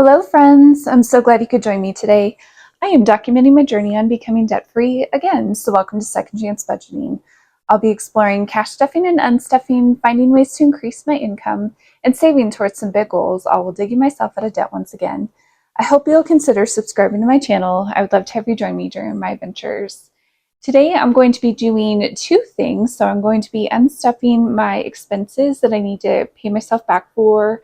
Hello, friends. I'm so glad you could join me today. I am documenting my journey on becoming debt-free again, so welcome to Second Chance Budgeting. I'll be exploring cash stuffing and unstuffing, finding ways to increase my income, and saving towards some big goals, all while digging myself out of debt once again. I hope you'll consider subscribing to my channel. I would love to have you join me during my adventures. Today, I'm going to be doing two things. So I'm going to be unstuffing my expenses that I need to pay myself back for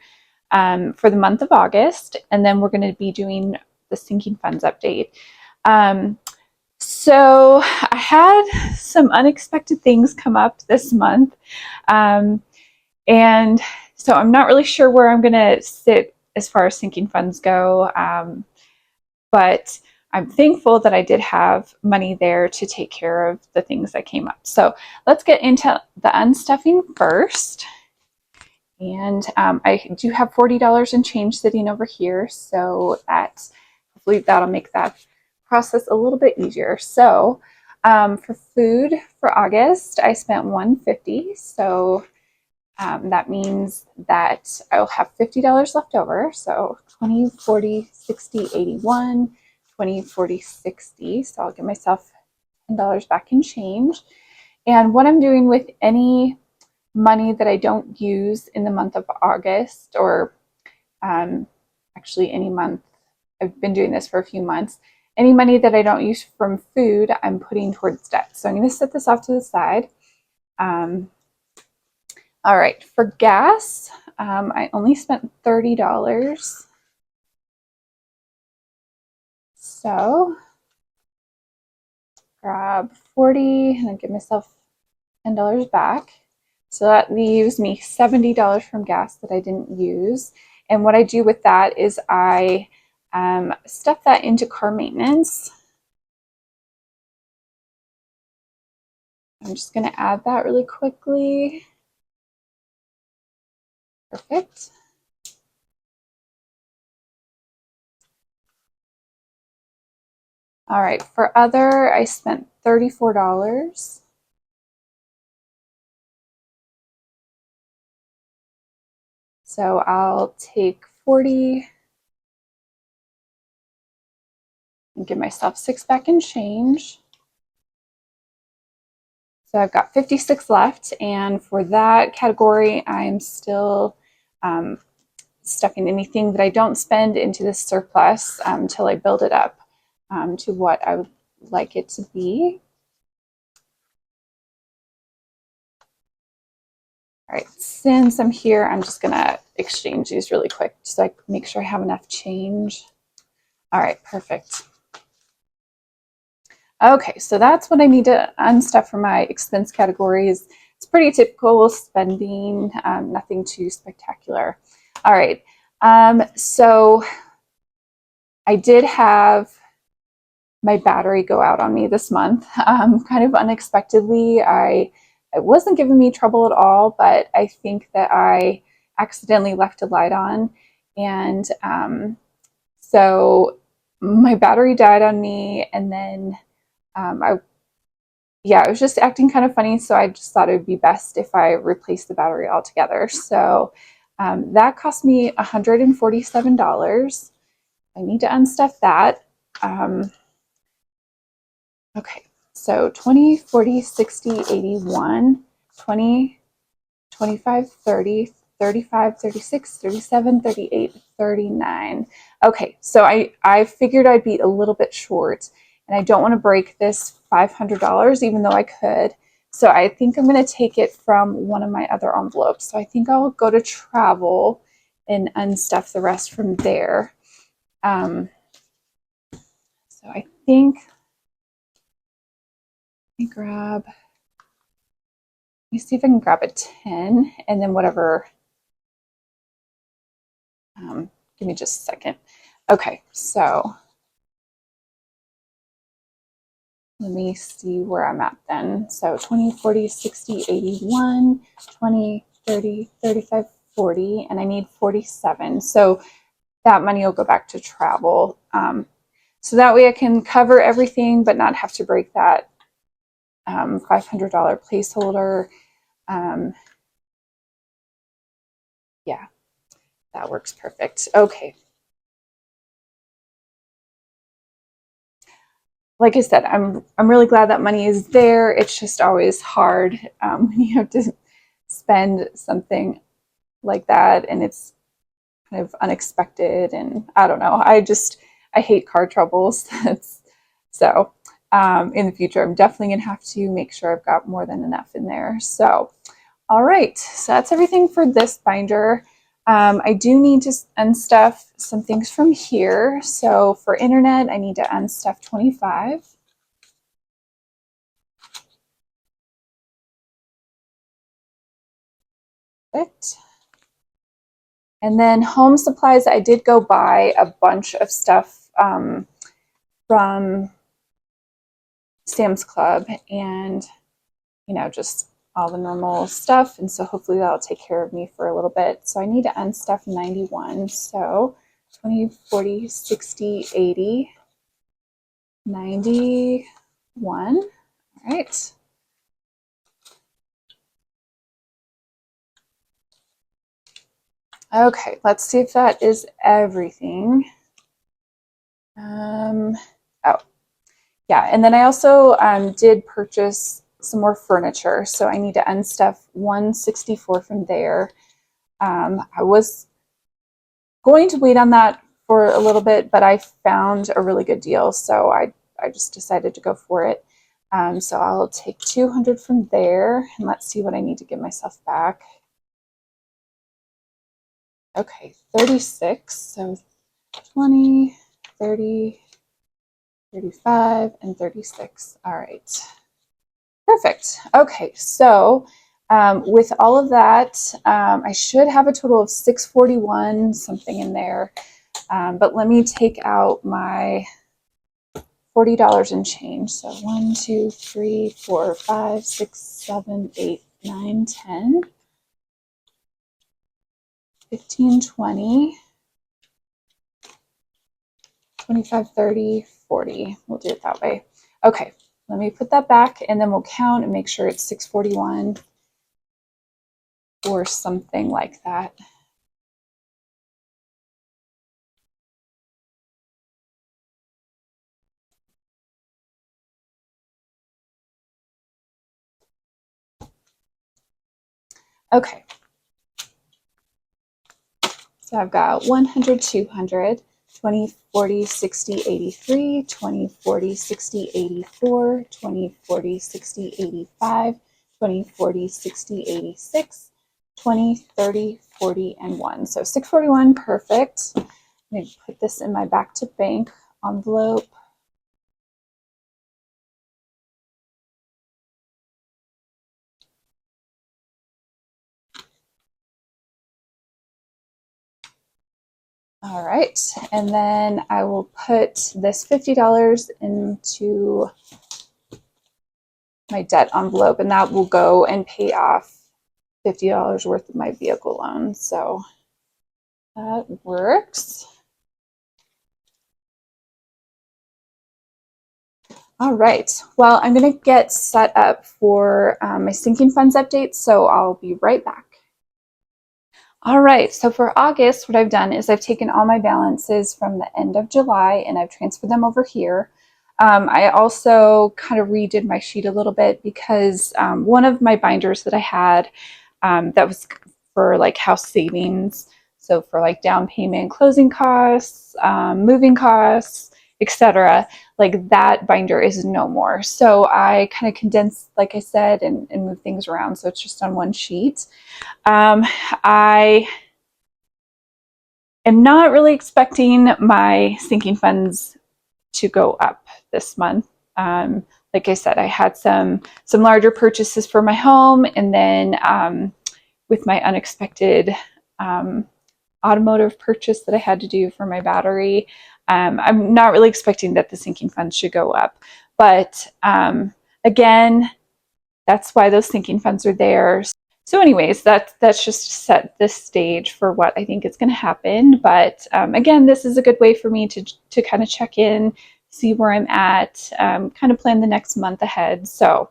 the month of August, and then we're going to be doing the sinking funds update. So I had some unexpected things come up this month, and so I'm not really sure where I'm going to sit as far as sinking funds go, but I'm thankful that I did have money there to take care of the things that came up. So let's get into the unstuffing first. And I do have $40 in change sitting over here, so that hopefully that'll make that process a little bit easier. So for food for August, I spent $150, so that means that I'll have $50 left over. So 20, 40, 60, 81, 20, 40, 60. So I'll give myself $10 back in change. And what I'm doing with any money that I don't use in the month of August, or actually any month, I've been doing this for a few months, any money that I don't use from food, I'm putting towards debt. So I'm going to set this off to the side. All right, for gas, I only spent $30. So grab 40 and then give myself $10 back. So that leaves me $70 from gas that I didn't use. And what I do with that is I stuff that into car maintenance. I'm just going to add that really quickly. Perfect. All right, for other, I spent $34. So I'll take 40 and give myself 6 back in change. So I've got 56 left, and for that category, I'm still stuffing anything that I don't spend into this surplus until I build it up to what I would like it to be. All right, since I'm here, I'm just gonna exchange these really quick so I make sure I have enough change. All right, perfect. Okay, so that's what I need to unstuff for my expense categories. It's pretty typical spending, nothing too spectacular. All right, so I did have my battery go out on me this month, kind of unexpectedly. It wasn't giving me trouble at all, but I think that I accidentally left a light on, and so my battery died on me, and then it was just acting kind of funny, so I just thought it would be best if I replaced the battery altogether. So that cost me $147. I need to unstuff that. Okay, so 20, 40, 60, 81, 20, 25, 30, 35, 36, 37, 38, 39. Okay, so I figured I'd be a little bit short, and I don't want to break this $500 even though I could. So I think I'm going to take it from one of my other envelopes. So I think I'll go to travel and unstuff the rest from there. So I think, let me grab, let me see if I can grab a 10 and then whatever. Give me just a second. Okay, so let me see where I'm at then. So 20, 40, 60, 81, 20, 30, 35, 40, and I need 47. So that money will go back to travel. So that way I can cover everything but not have to break that $500 placeholder. Yeah, that works perfect. Okay. like I said, I'm really glad that money is there. It's just always hard when you have to spend something like that and it's kind of unexpected. And I don't know. I hate car troubles. So in the future, I'm definitely gonna have to make sure I've got more than enough in there. So all right, so that's everything for this binder. I do need to unstuff some things from here. So for internet, I need to unstuff 25. Perfect. And then home supplies, I did go buy a bunch of stuff from Sam's Club and, just all the normal stuff. And so hopefully that'll take care of me for a little bit. So I need to unstuff 91. So 20, 40, 60, 80, 91. All right. Okay, let's see if that is everything. Oh, yeah, and then I also did purchase some more furniture, so I need to unstuff 164 from there. I was going to wait on that for a little bit, but I found a really good deal, so I just decided to go for it. So I'll take 200 from there, and let's see what I need to give myself back. Okay, 36, so 20, 30, 35, and 36. All right. Perfect. Okay, so with all of that, I should have a total of 641, something in there. But let me take out my $40 and change. So 1, 2, 3, 4, 5, 6, 7, 8, 9, 10, 15, 20, 25, 30, 40. We'll do it that way. Okay, let me put that back and then we'll count and make sure it's 641 or something like that. Okay. So I've got 100, 200, 20, 40, 60, 83, 20, 40, 60, 84, 20, 40, 60, 85, 20, 40, 60, 86, 20, 30, 40, and 1. So 641, perfect. I'm going to put this in my back to bank envelope. All right, and then I will put this $50 into my debt envelope, and that will go and pay off $50 worth of my vehicle loan. So that works. All right. Well, I'm going to get set up for my sinking funds update, so I'll be right back. All right, so for August, what I've done is I've taken all my balances from the end of July and I've transferred them over here. I also kind of redid my sheet a little bit because one of my binders that I had that was for like house savings, so for like down payment, closing costs, moving costs, etc. Like that binder is no more. So I kind of condensed, like I said, and moved things around. So it's just on one sheet. I am not really expecting my sinking funds to go up this month. Like I said, I had some larger purchases for my home, and then with my unexpected automotive purchase that I had to do for my battery, I'm not really expecting that the sinking funds should go up. But again, that's why those sinking funds are there. So anyways, that's just set the stage for what I think is going to happen. But again, this is a good way for me to kind of check in, see where I'm at, kind of plan the next month ahead. So,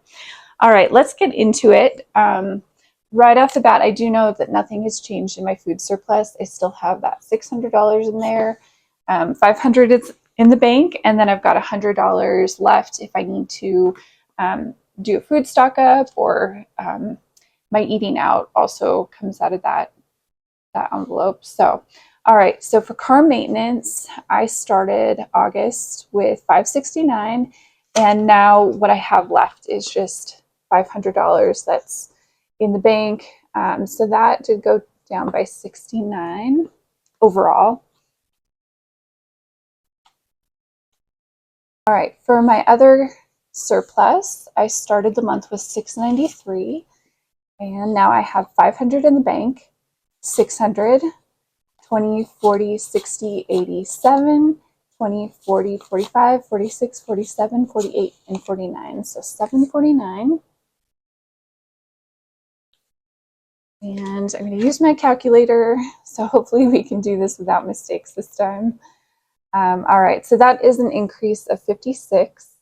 all right, let's get into it. Right off the bat, I do know that nothing has changed in my food surplus. I still have that $600 in there. 500 is in the bank, and then I've got $100 left if I need to do a food stock up, or my eating out also comes out of that envelope. So, all right. So for car maintenance, I started August with $569, and now what I have left is just $500 that's in the bank. So that did go down by 69 overall. All right, for my other surplus, I started the month with 693, and now I have 500 in the bank, 600, 20, 40, 60, 87, 20, 40, 45, 46, 47, 48, and 49. So 749. And I'm going to use my calculator, so hopefully we can do this without mistakes this time. All right, so that is an increase of 56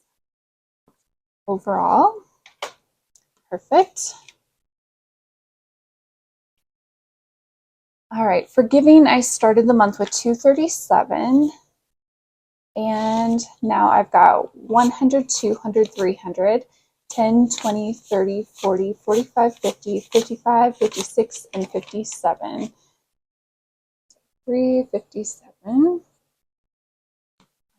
overall. Perfect. All right, for giving, I started the month with 237, and now I've got 100, 200, 300, 10, 20, 30, 40, 45, 50, 55, 56, and 57. 357.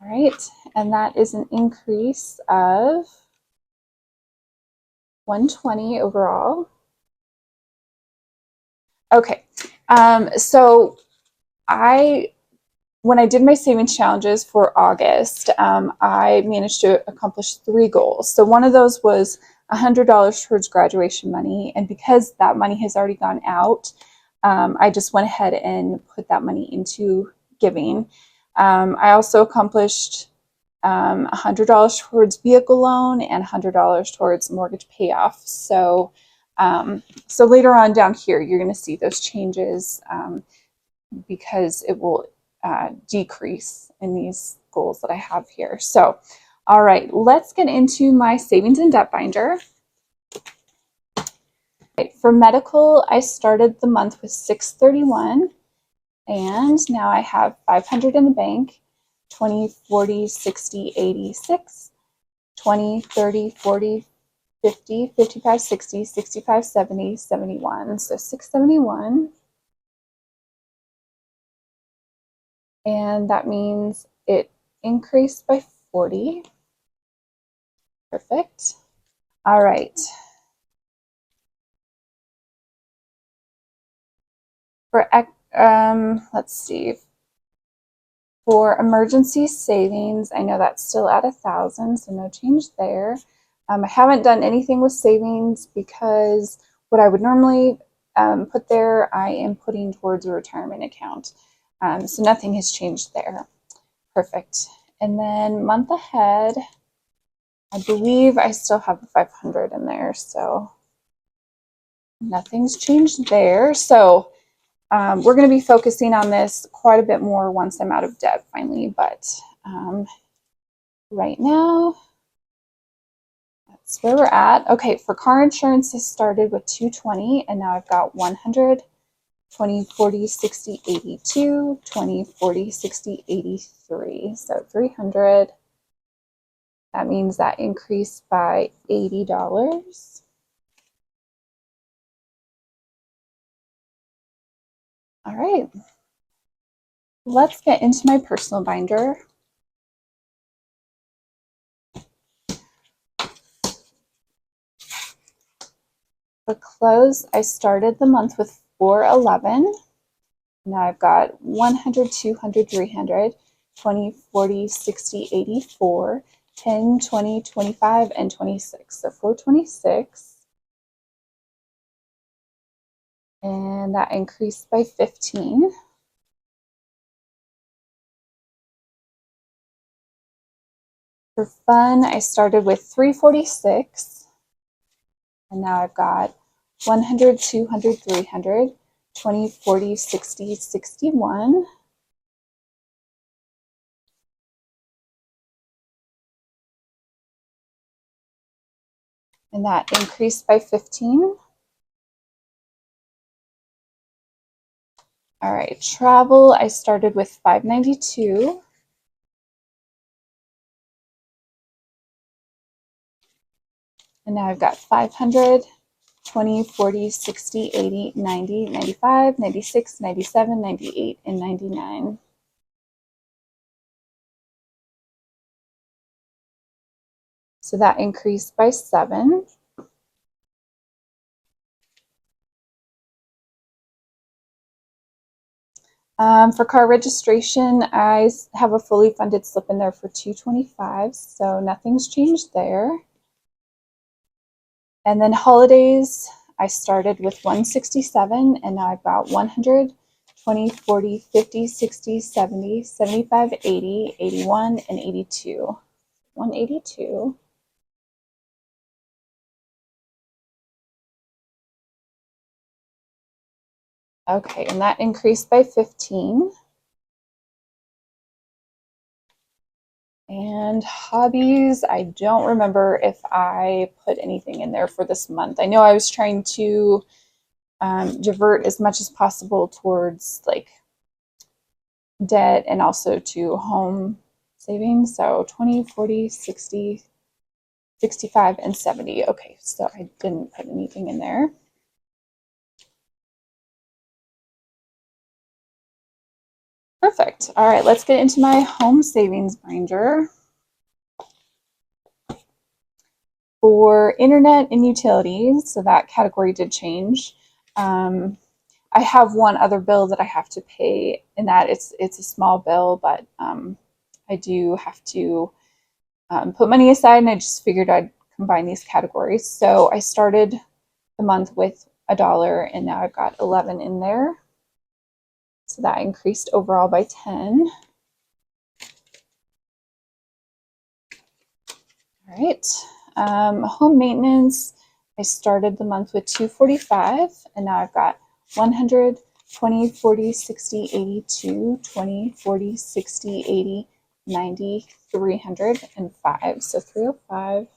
All right, and that is an increase of 120 overall. Okay, so when I did my savings challenges for August, I managed to accomplish 3 goals. So one of those was $100 towards graduation money, and because that money has already gone out, I just went ahead and put that money into giving. I also accomplished $100 towards vehicle loan and $100 towards mortgage payoff. So, so later on down here, you're going to see those changes because it will decrease in these goals that I have here. So, all right, let's get into my savings and debt binder. Right, for medical, I started the month with 631, and now I have 500 in the bank, 20, 40, 60, 86, 20, 30, 40, 50, 55, 60, 65, 70, 71. So 671. And that means it increased by 40. Perfect. All right. For let's see. For emergency savings, I know that's still at 1,000, so no change there. I haven't done anything with savings because what I would normally put there, I am putting towards a retirement account. So nothing has changed there. Perfect. And then month ahead, I believe I still have 500 in there, so nothing's changed there. So we're going to be focusing on this quite a bit more once I'm out of debt finally, but right now, that's where we're at. Okay, for car insurance, I started with 220, and now I've got 100, 20, 40, 60, 82, 20, 40, 60, 83. So 300. That means that increased by $80. All right, let's get into my personal binder. For clothes, I started the month with 411. Now I've got 100, 200, 300, 20, 40, 60, 84, 10, 20, 25, and 26. So 426. And that increased by 15. For fun, I started with 346. And now I've got 100, 200, 300, 20, 40, 60, 61. And that increased by 15. All right, travel, I started with 592. And now I've got 500, 20, 40, 60, 80, 90, 95, 96, 97, 98, and 99. So that increased by 7. For car registration, I have a fully funded slip in there for $225, so nothing's changed there. And then holidays, I started with 167, and now I've got 100, 20, 40, 50, 60, 70, 75, 80, 81, and 82. 182. Okay, and that increased by 15. And hobbies, I don't remember if I put anything in there for this month. I know I was trying to divert as much as possible towards like debt and also to home savings. So 20, 40, 60, 65, and 70. Okay, so I didn't put anything in there. Perfect. All right, let's get into my home savings binder. For internet and utilities, so that category did change. I have one other bill that I have to pay, and that it's a small bill, but I do have to put money aside, and I just figured I'd combine these categories. So I started the month with $1, and now I've got 11 in there. So that increased overall by 10. All right. Home maintenance, I started the month with $245, and now I've got 100, 20, 40, 60, 82, 20, 40, 60, 80, 90, 305. So 305.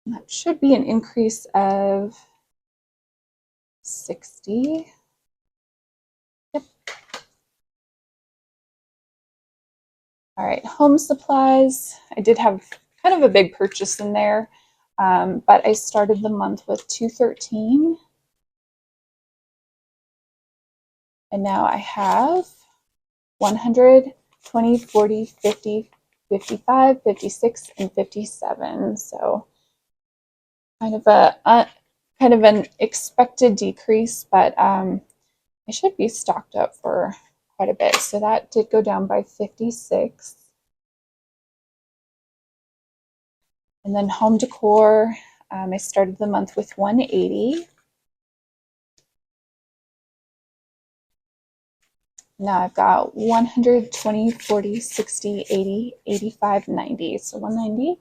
That should be an increase of 60. Yep. All right, home supplies. I did have kind of a big purchase in there, but I started the month with 213. And now I have 100, 20, 40, 50, 55, 56, and 57. So kind of an expected decrease, but I should be stocked up for quite a bit. So that did go down by 56. And then home decor, I started the month with 180. Now I've got 100, 20, 40, 60, 80, 85, 90. So 190.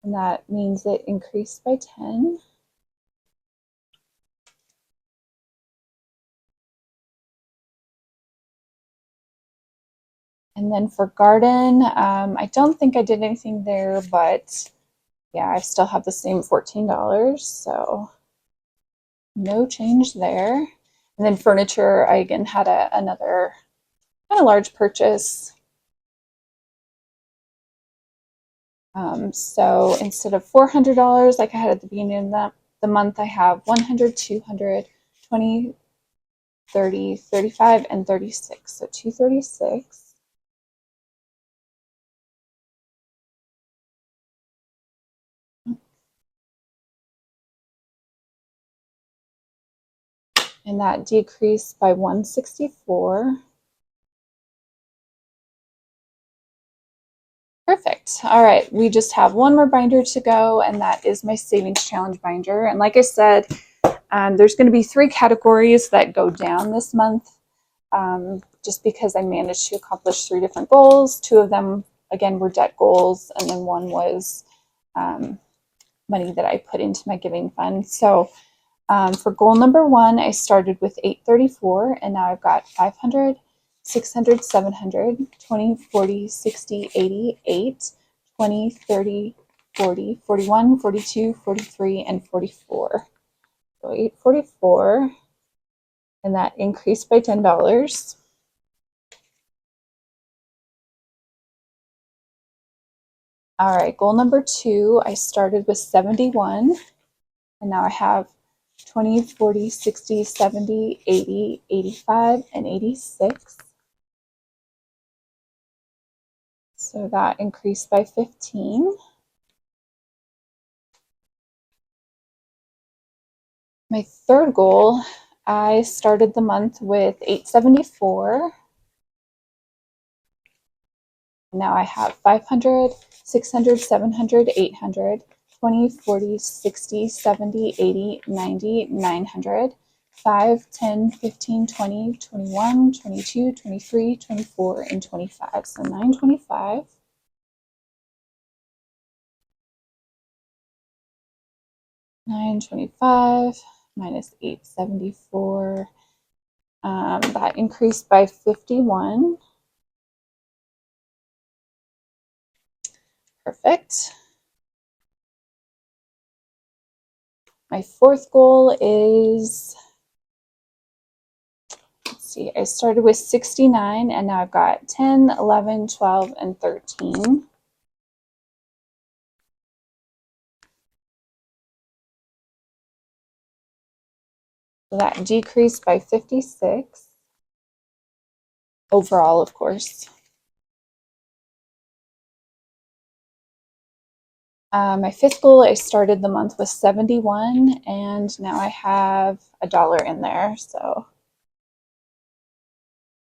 And that means it increased by 10. And then for garden, I don't think I did anything there, but yeah, I still have the same $14, so no change there. And then furniture, I again had another kind of large purchase. So instead of $400 like I had at the beginning of the month, I have 100, 200, 20, 30, 35, and 36. So 236. And that decreased by 164. Perfect. All right, we just have one more binder to go, and that is my savings challenge binder. And like I said, there's going to be 3 categories that go down this month, just because I managed to accomplish 3 different goals. 2 of them, again, were debt goals, and then one was money that I put into my giving fund. So for goal number 1, I started with 834, and now I've got 500, 600, 700, 20, 40, 60, 88, 20, 30, 40, 41, 42, 43, and 44. So 844, and that increased by $10. All right, goal number 2, I started with 71, and now I have 20, 40, 60, 70, 80, 85, and 86. So that increased by 15. My third goal, I started the month with 874. Now I have 500, 600, 700, 800, 20, 40, 60, 70, 80, 90, 900, 5, 10, 15, 20, 21, 22, 23, 24, and 25. So 925. 925 minus 874. That increased by 51. Perfect. My fourth goal is, let's see, I started with 69 and now I've got 10, 11, 12, and 13. So that decreased by 56 overall, of course. My fifth goal, I started the month with 71 and now I have $1 in there. So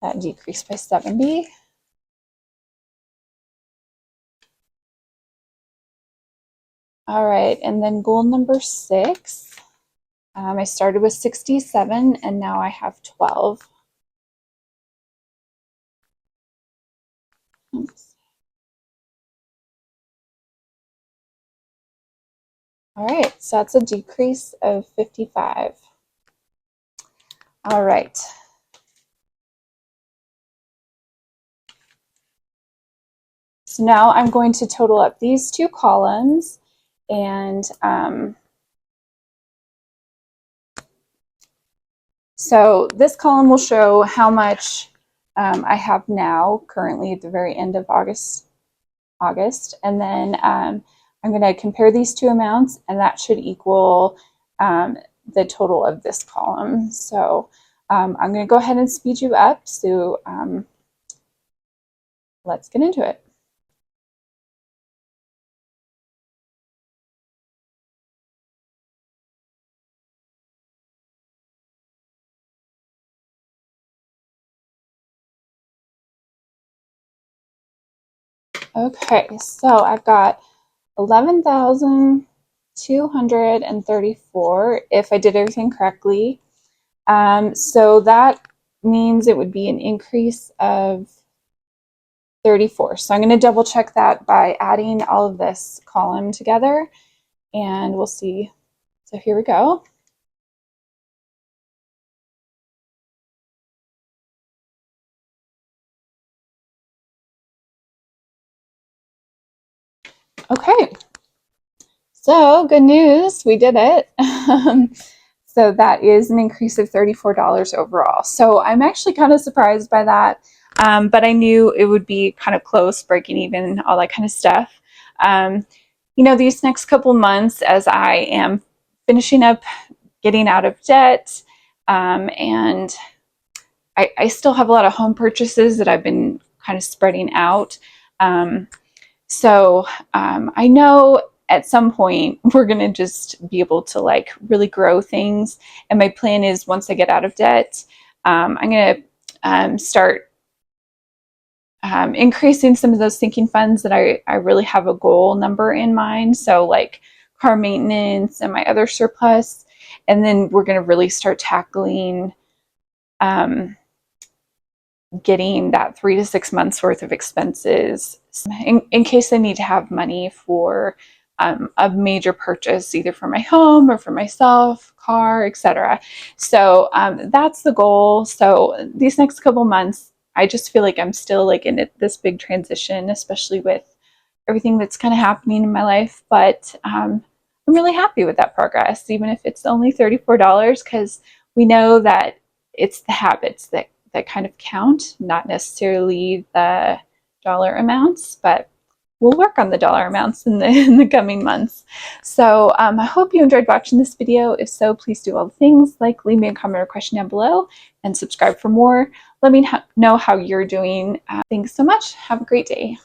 that decreased by 70. All right, and then goal number 6. I started with 67 and now I have 12. Oops. All right, so that's a decrease of 55. All right. So now I'm going to total up these two columns, and so this column will show how much I have now, currently at the very end of August, and then I'm going to compare these two amounts, and that should equal the total of this column. So I'm going to go ahead and speed you up, so let's get into it. Okay, so I've got 11,234 if I did everything correctly. So that means it would be an increase of 34. So I'm going to double check that by adding all of this column together, and we'll see. So here we go. Okay, so good news, we did it. So that is an increase of $34 overall. So I'm actually kind of surprised by that, but I knew it would be kind of close, breaking even, all that kind of stuff. You know, these next couple months, as I am finishing up getting out of debt, and I still have a lot of home purchases that I've been kind of spreading out. So I know at some point we're going to just be able to like really grow things. And my plan is once I get out of debt, I'm going to start increasing some of those sinking funds that I really have a goal number in mind. So like car maintenance and my other surplus. And then we're going to really start tackling getting that 3 to 6 months worth of expenses in case I need to have money for a major purchase, either for my home or for myself, car, etc. So that's the goal. So these next couple months, I just feel like I'm still like in this big transition, especially with everything that's kind of happening in my life. But I'm really happy with that progress, even if it's only $34, because we know that it's the habits that kind of count, not necessarily the dollar amounts. But we'll work on the dollar amounts in the coming months. So I hope you enjoyed watching this video. If so, please do all the things like leave me a comment or question down below and subscribe for more. Let me know how you're doing. Thanks so much. Have a great day.